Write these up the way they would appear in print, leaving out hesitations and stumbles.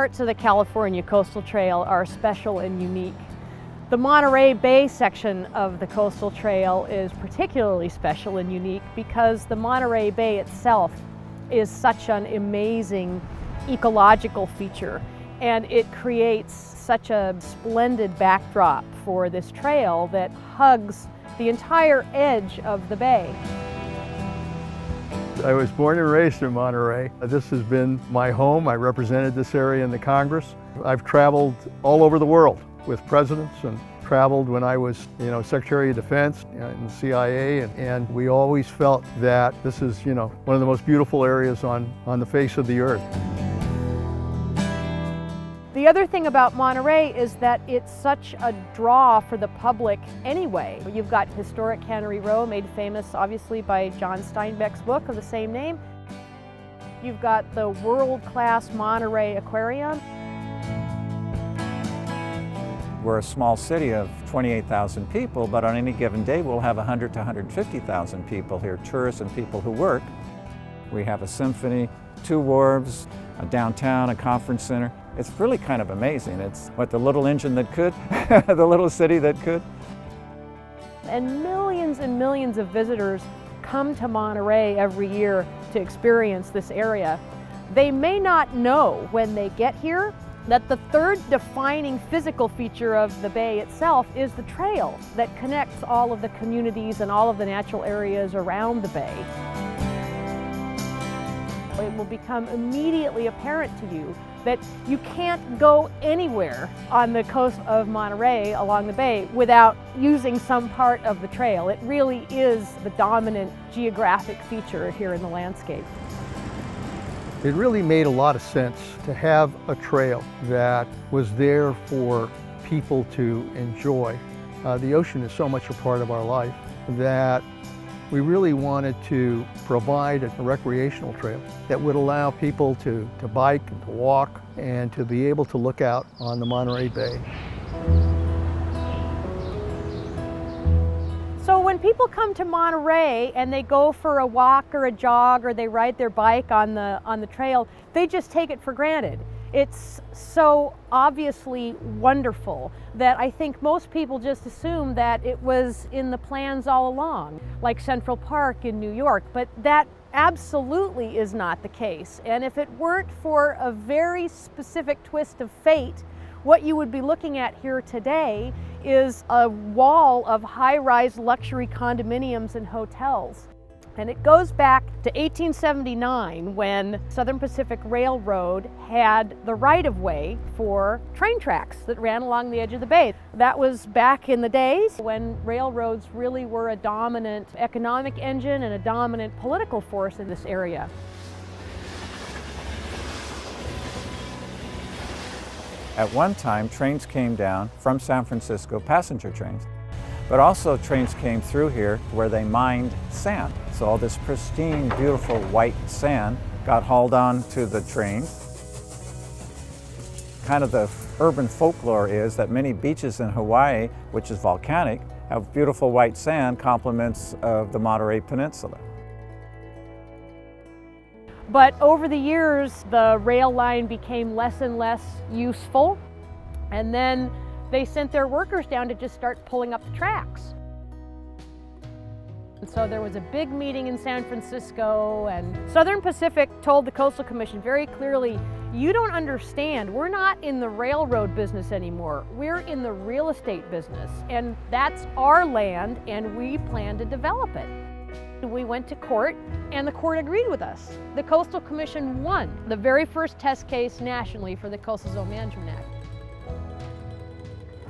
parts of the California Coastal Trail are special and unique. The Monterey Bay section of the Coastal Trail is particularly special and unique because the Monterey Bay itself is such an amazing ecological feature, and it creates such a splendid backdrop for this trail that hugs the entire edge of the bay. I was born and raised in Monterey. This has been my home. I represented this area in the Congress. I've traveled all over the world with presidents and traveled when I was, Secretary of Defense in the CIA, and we always felt that this is, one of the most beautiful areas on the face of the earth. The other thing about Monterey is that it's such a draw for the public anyway. You've got historic Cannery Row, made famous obviously by John Steinbeck's book of the same name. You've got the world-class Monterey Aquarium. We're a small city of 28,000 people, but on any given day we'll have 100 to 150,000 people here, tourists and people who work. We have a symphony, 2 wharves, a downtown, a conference center. It's really kind of amazing. It's what the little engine that could, the little city that could. And millions of visitors come to Monterey every year to experience this area. They may not know when they get here that the third defining physical feature of the bay itself is the trail that connects all of the communities and all of the natural areas around the bay. It will become immediately apparent to you that you can't go anywhere on the coast of Monterey along the bay without using some part of the trail. It really is the dominant geographic feature here in the landscape. It really made a lot of sense to have a trail that was there for people to enjoy. The ocean is so much a part of our life that we really wanted to provide a recreational trail that would allow people to bike and to walk and to be able to look out on the Monterey Bay. So when people come to Monterey and they go for a walk or a jog or they ride their bike on the trail, they just take it for granted. It's so obviously wonderful that I think most people just assume that it was in the plans all along, like Central Park in New York, but that absolutely is not the case. And if it weren't for a very specific twist of fate, what you would be looking at here today is a wall of high-rise luxury condominiums and hotels. And it goes back to 1879 when Southern Pacific Railroad had the right-of-way for train tracks that ran along the edge of the bay. That was back in the days when railroads really were a dominant economic engine and a dominant political force in this area. At one time, trains came down from San Francisco, passenger trains. But also trains came through here where they mined sand. So all this pristine, beautiful white sand got hauled on to the train. Kind of the urban folklore is that many beaches in Hawaii, which is volcanic, have beautiful white sand, complements of the Monterey Peninsula. But over the years, the rail line became less and less useful, and then they sent their workers down to just start pulling up the tracks. And so there was a big meeting in San Francisco, and Southern Pacific told the Coastal Commission very clearly, you don't understand, we're not in the railroad business anymore. We're in the real estate business, and that's our land, and we plan to develop it. We went to court, and the court agreed with us. The Coastal Commission won the very first test case nationally for the Coastal Zone Management Act.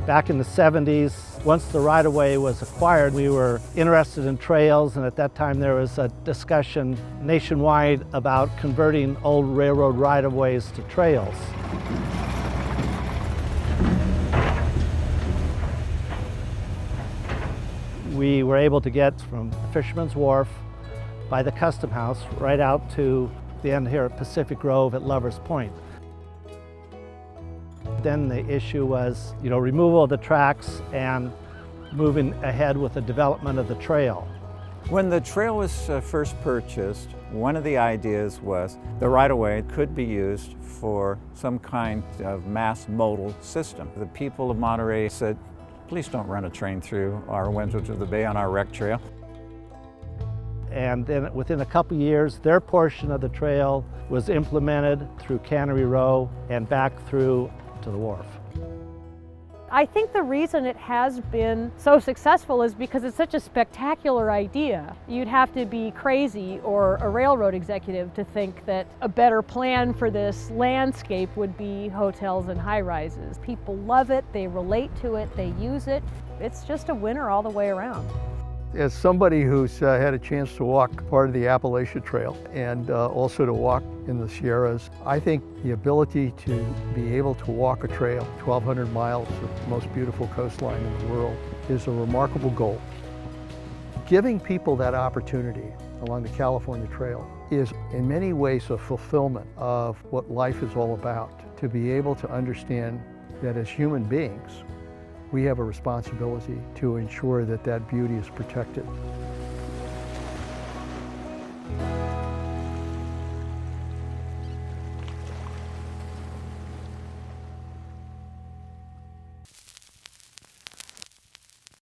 Back in the 70s, once the right-of-way was acquired, we were interested in trails, and at that time there was a discussion nationwide about converting old railroad right-of-ways to trails. We were able to get from Fisherman's Wharf by the Custom House right out to the end here at Pacific Grove at Lover's Point. Then the issue was, removal of the tracks and moving ahead with the development of the trail. When the trail was first purchased, One of the ideas was the right-of-way could be used for some kind of mass modal system. The people of Monterey said, please don't run a train through our Windsors of the Bay on our rec trail. And then within a couple years, their portion of the trail was implemented through Cannery Row and back through to the wharf. I think the reason it has been so successful is because it's such a spectacular idea. You'd have to be crazy or a railroad executive to think that a better plan for this landscape would be hotels and high-rises. People love it, they relate to it, they use it. It's just a winner all the way around. As somebody who's had a chance to walk part of the Appalachia Trail and also to walk in the Sierras, I think the ability to be able to walk a trail, 1,200 miles of the most beautiful coastline in the world, is a remarkable goal. Giving people that opportunity along the California Trail is in many ways a fulfillment of what life is all about, to be able to understand that as human beings, we have a responsibility to ensure that that beauty is protected.